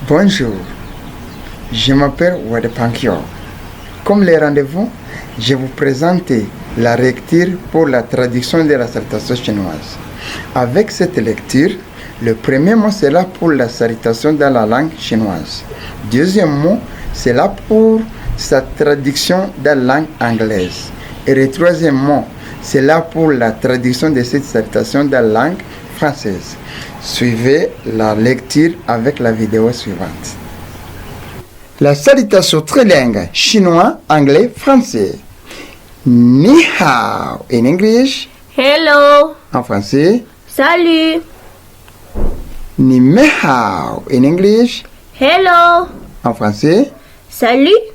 Bonjour, je m'appelle Wade Pankyo. Comme les rendez-vous, je vous présente la lecture pour la traduction de la salutation chinoise. Avec cette lecture, le premier mot c'est là pour la salutation dans la langue chinoise. Deuxième mot, c'est là pour sa traduction dans la langue anglaise. Et le troisième mot, c'est là pour la traduction de cette salutation dans la langue française. Suivez la lecture avec la vidéo suivante. La salutation trilingue chinois, anglais, français. Ni hao in English. Hello. En français. Salut. Ni me hao in English. Hello. En français. Salut.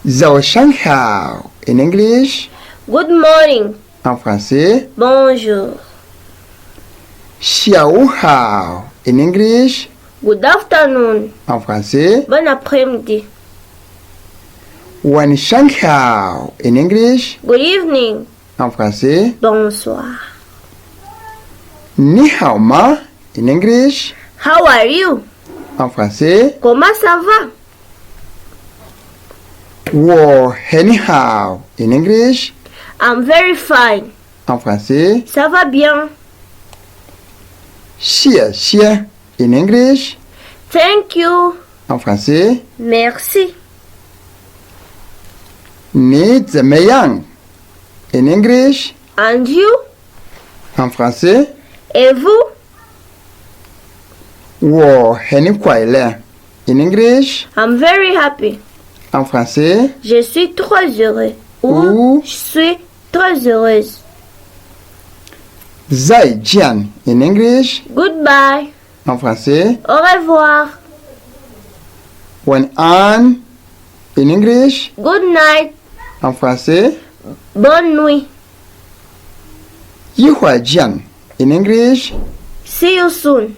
Zhao shang hao in English. Good morning. En français. Bonjour. Xiao hao in English. Good afternoon. En français. Bon après-midi. Wan shang hao in English. Good evening. En français. Bonsoir. Ni hao ma in English. How are you? En français. Comment ça va? Wo heni hao in English. I'm very fine. En français. Ça va bien. Xie xie in English. Thank you. En français. Merci. Ni zemeyang in English. And you? En français. Et vous? Wo heni kwaile in English. I'm very happy. En français. Je suis très heureux. Ou. Je suis très heureuse. Zai jian in English. Goodbye. En français. Au revoir. Wen an in English. Good night. En français. Bonne nuit. Yihua jian in English. See you soon.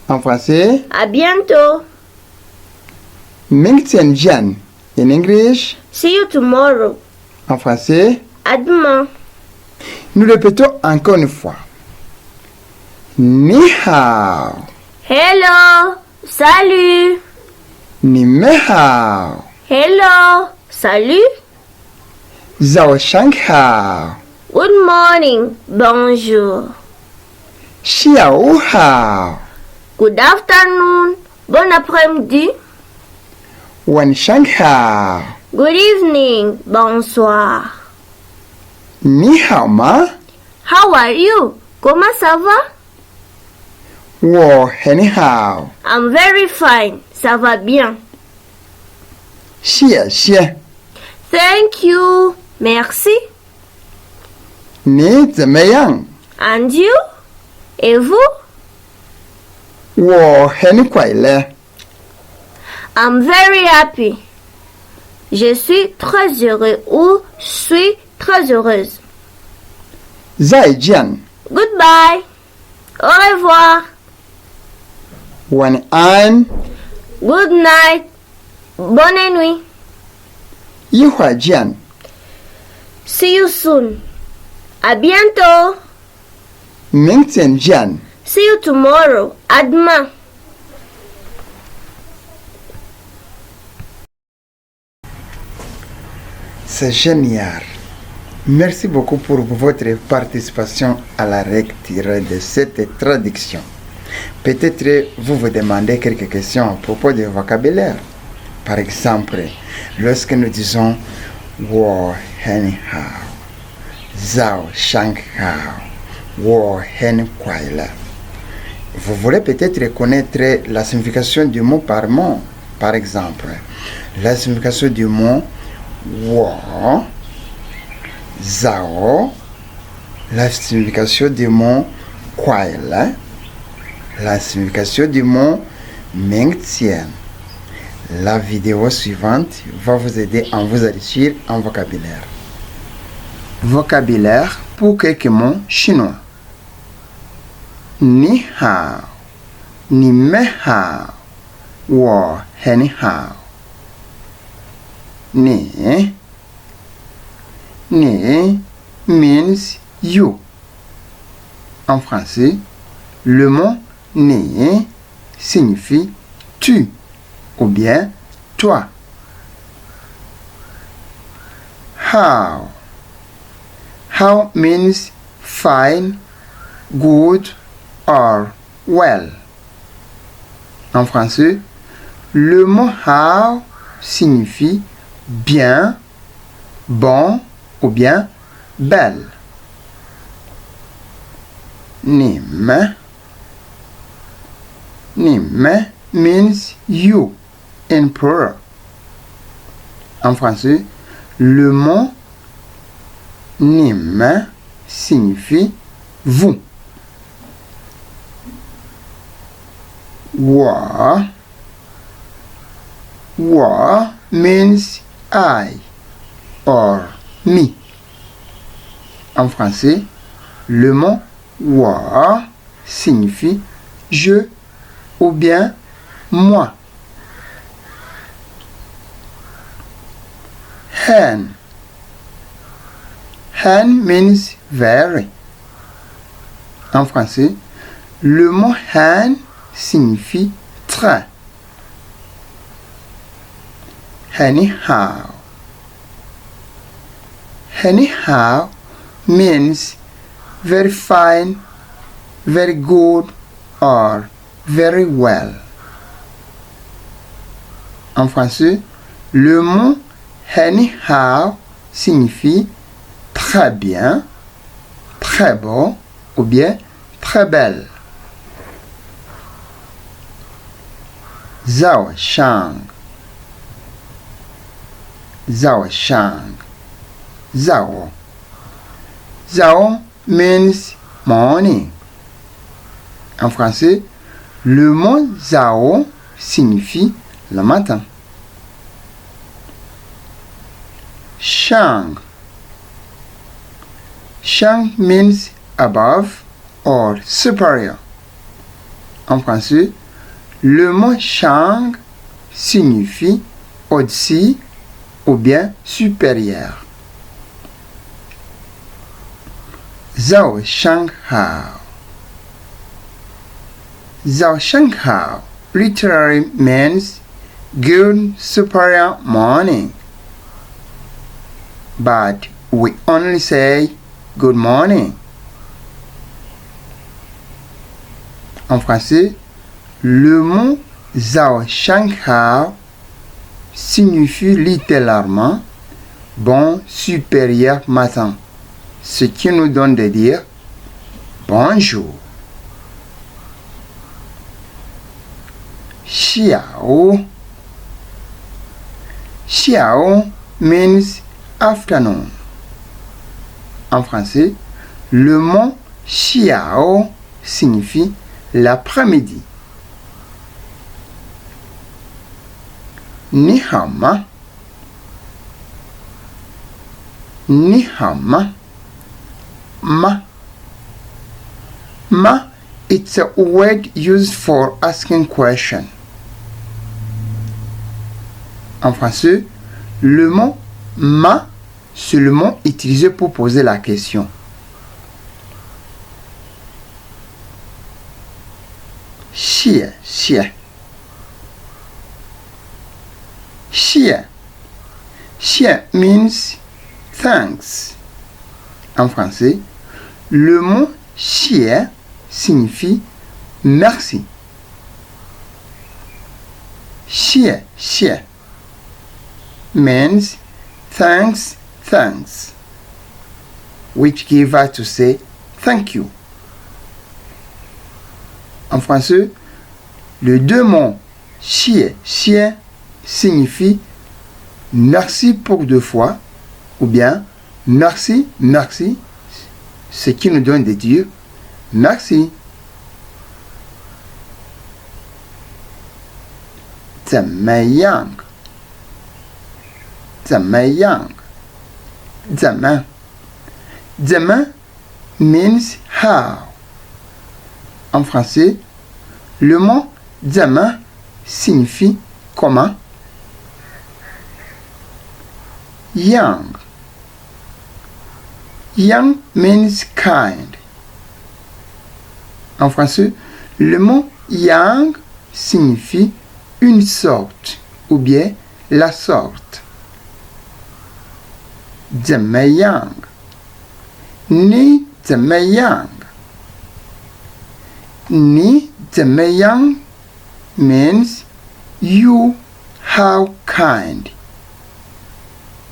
En français. À bientôt. Ming tian jian in English. See you tomorrow. En français. À demain. Nous répétons encore une fois. Ni hao. Hello. Salut. Ni me hao. Hello. Salut. Zhao shang hao. Good morning. Bonjour. Xiao hao. Good afternoon. Bon après-midi. Wan shang hao. Good evening. Bonsoir. Ni hao ma. How are you? Comment ça va? Wo heni hao. I'm very fine. Ça va bien. Xie xie. Thank you. Merci. Ni zemeyang. And you? Et vous? Wo heni kwaile. I'm very happy. Je suis très heureux ou je suis très heureuse. Zai jian. Goodbye. Au revoir. Wan an. Good night. Bonne nuit. Yihua jian. See you soon. À bientôt. Ming tian jian. See you tomorrow. À demain. C'est génial. Merci beaucoup pour votre participation à la lecture de cette traduction. Peut-être vous vous demandez quelques questions à propos du vocabulaire. Par exemple, lorsque nous disons Wo hen hao, Zhao shang hao, Wo hen kwaila. Vous voulez peut-être connaître la signification du mot par mot. Par exemple, la signification du mot Wo, Zhao, la signification du mot kwaila, la signification du mot Mengtian. La vidéo suivante va vous aider à vous enrichir en vocabulaire. Vocabulaire pour quelques mots chinois. Ni hao, ni me hao, wo hen hao. Ni means you. En français, le mot ni signifie tu ou bien toi. How. How means fine, good or well. En français, le mot how signifie bien, bon ou bien belle. Nim. Nim means you in plural. En français, le mot nim signifie vous. Wa means I or me. En français, le mot wa signifie je ou bien moi. Hen. Hen means very. En français, le mot hen signifie très. Anyhow. Anyhow means very fine, very good or very well. En français, le mot anyhow signifie très bien, très beau ou bien très belle. Zao Shang. Zao Shang. Zao. Zao means morning. En français, le mot zao signifie le matin. Shang. Shang means above or superior. En français, le mot shang signifie au-dessus ou bien supérieur. Zao Shang Hao. Zao Shang Hao literally means good superior morning. But we only say good morning. En français, le mot Zao Shang Hao signifie littéralement bon supérieur matin, ce qui nous donne de dire bonjour. Xiao. Xiao means afternoon. En français, le mot xiao signifie l'après-midi. Ni hao ma. Ni hao ma. Ma. Ma, it's a word used for asking question. En français, le mot ma, c'est le mot utilisé pour poser la question. Xie, xie. Xie. Xie means thanks. En français, le mot xie signifie merci. Xie, xie means thanks, thanks, which give us to say thank you. En français, les deux mots xie, xie signifie merci pour deux fois ou bien merci, merci, ce qui nous donne de dire merci. Zemmeyang. Zemmeyang. Zemme. Zemme means how. En français, le mot zemme signifie comment. Young. Young means kind. En français, le mot young signifie une sorte ou bien la sorte. 怎么样？你怎么样？你怎么样 means you how kind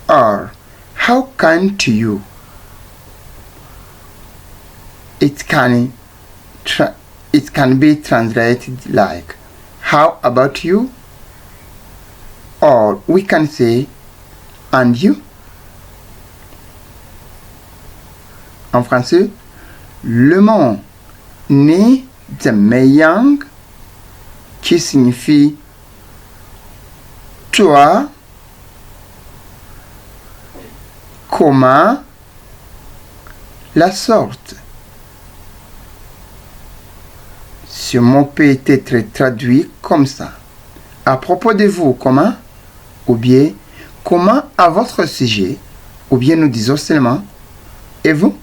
or how kind to you. It can be translated like how about you, or we can say and you. En français, le mot ni 怎么样 qui signifie toi, comment, la sorte. Ce mot peut être traduit comme ça. À propos de vous, comment? Ou bien, comment à votre sujet? Ou bien nous disons seulement, et vous?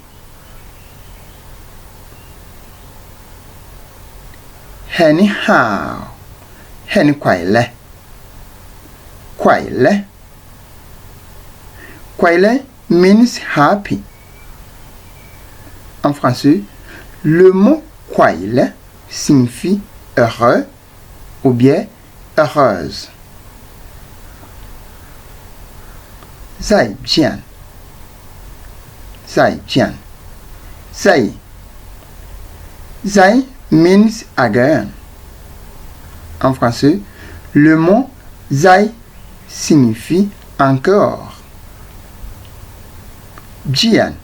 Anyhow, hen kwaile. Kwaile. Kwaile means happy. En français, le mot kwaile signifie heureux ou bien heureuse. Zai jian. Zai jian. Zai. Zai means again. En français, le mot zai signifie encore. Jian.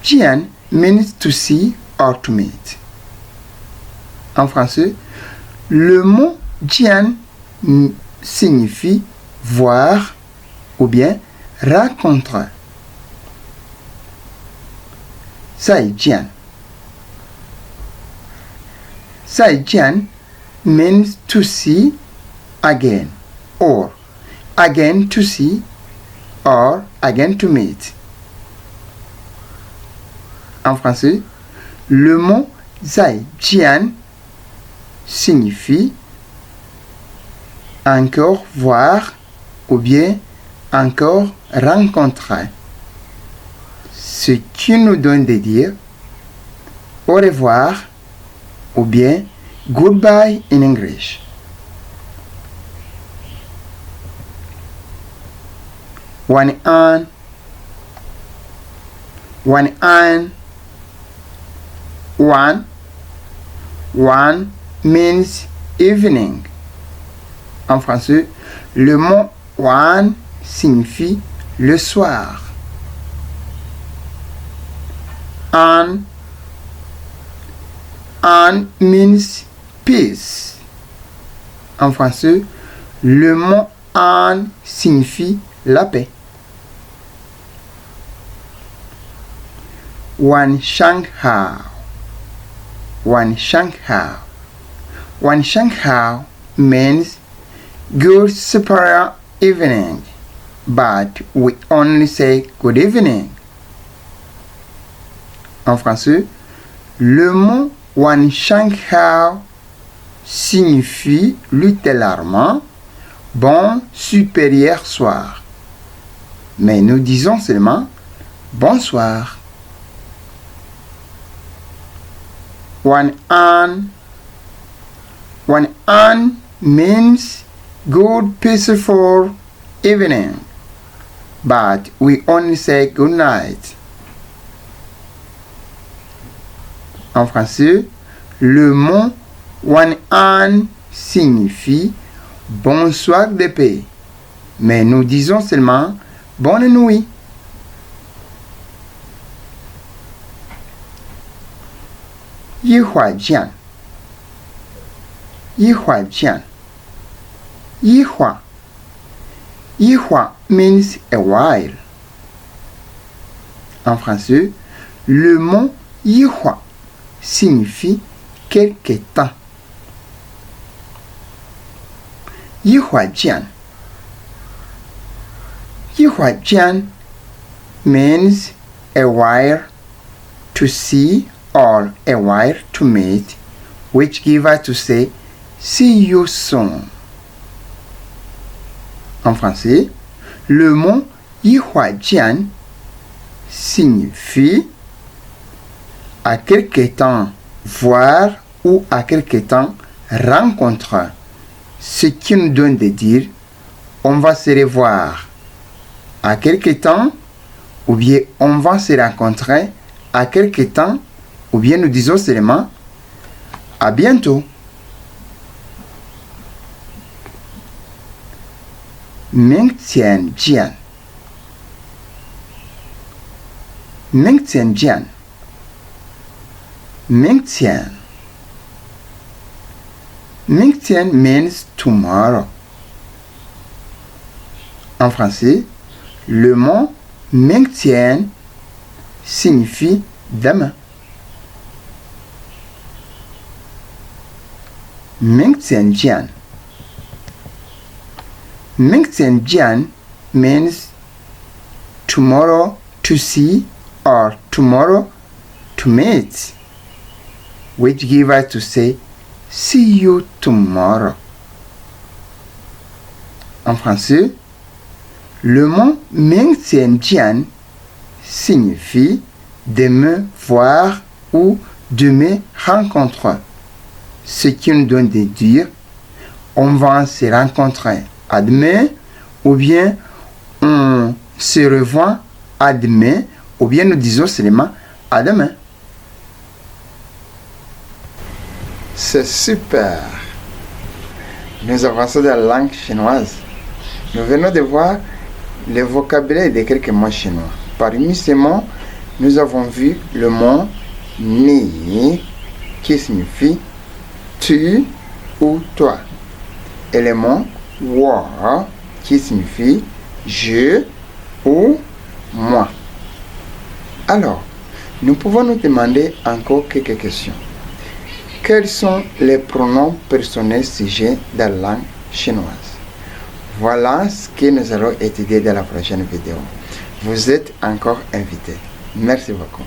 Jian means to see or to meet. En français, le mot jian signifie voir ou bien rencontrer. Zai jian. Zai jian means to see again, or again to see, or again to meet. En français, le mot zai jian signifie encore voir ou bien encore rencontrer. Ce qui nous donne de dire au revoir ou bien goodbye in English. One an one means evening. En français, le mot one signifie le soir. An means peace. En français, le mot an signifie la paix. Wan shang hao. Wan shang hao. Wan shang hao means good superior evening, but we only say good evening. En français, le mot wan shang hao signifie littéralement bon supérieur soir. Mais nous disons seulement bonsoir. One an means good peaceful evening, but we only say good night. En français, le mot one an signifie bonsoir de paix, mais nous disons seulement bonne nuit. Yihua jian. Yihua jian. Yihua. Yihua means a while. En français, le mot yihua signifie quelque temps. Yihua jian. Yihua jian means a while to see or a while to meet, which give us to say si you son. En français, le mot Yihuajian signifie à quelque temps voir ou à quelque temps rencontrer. Ce qui nous donne de dire on va se revoir à quelque temps ou bien on va se rencontrer à quelque temps ou bien nous disons seulement à bientôt. Mingtian Jian. Mingtian Jian. Mingtian. Mingtian means tomorrow. En français, le mot Mingtian signifie demain. Mingtian Jian. Mingtian Jian means tomorrow to see or tomorrow to meet, which give us to say see you tomorrow. En français, le mot Mingtian Jian signifie de me voir ou de me rencontrer, ce qui nous donne de dire on va se rencontrer à demain ou bien on se revoit à demain ou bien nous disons seulement à demain. C'est super. Nous avançons dans la langue chinoise. Nous venons de voir le vocabulaire de quelques mots chinois. Parmi ces mots, nous avons vu le mot ni qui signifie tu ou toi. Et le mot wo qui signifie je ou moi. Alors, nous pouvons nous demander encore quelques questions. Quels sont les pronoms personnels sujets dans la langue chinoise? Voilà ce que nous allons étudier dans la prochaine vidéo. Vous êtes encore invités. Merci beaucoup.